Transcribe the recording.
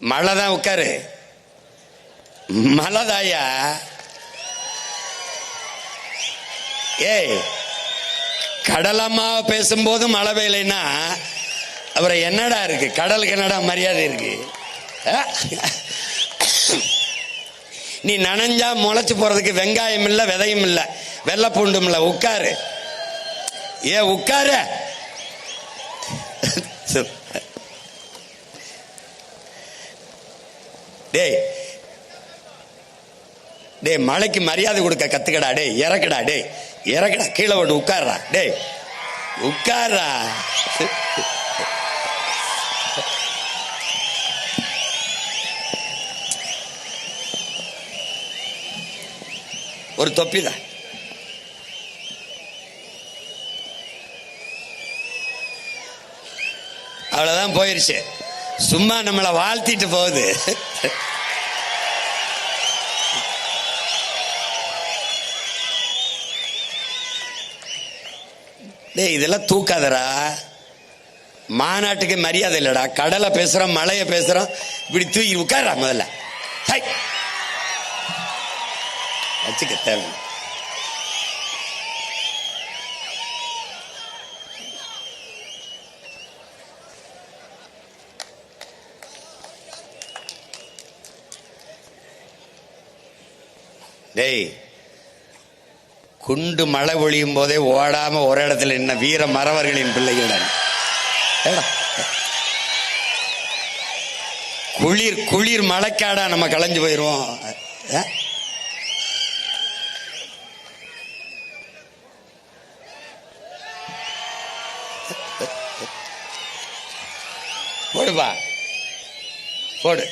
மழை தான் உட்காரு. மழைதாயா? ஏய், கடலம்மா பேசும்போது மழை பெய்யலைன்னா அப்புறம் என்னடா இருக்கு? கடலுக்கு என்னடா மரியாதை இருக்கு? நீ நனைஞ்சா முளைச்சு போறதுக்கு வெங்காயம் இல்ல, விதையும் இல்ல, வெள்ளை பூண்டும் இல்ல. உட்காரு. உட்காரு. டேய் டேய், மழைக்கு மரியாதை கொடுக்க கத்துக்கடா. டேய் இறக்குடா. டேய் இறக்குடா, கீழே விட்டு உட்கார்றா. டேய் உட்கார்றா. ஒரு தொப்பிதான். அவ்வளவுதான், போயிருச்சு. சும்மா நம்மளை வாழ்த்திட்டு போகுது. டேய் இதெல்லாம் தூக்காதரா. மாநாட்டுக்கு மரியாதை இல்லடா. கடலை பேசுறோம், மழைய பேசுறோம், இப்படி தூக்கி உட்கார்றா முதல்ல. வச்சுக்க தேவை. டேய், குண்டு மழை பொழியும் போதே ஓடாம ஒரு இடத்துல என்ன வீர மறவர்களின் பிள்ளைகள். குளிர் குளிர் மழைக்காடா நம்ம களைஞ்சு போயிருவோம். போடுப்பா, போடு.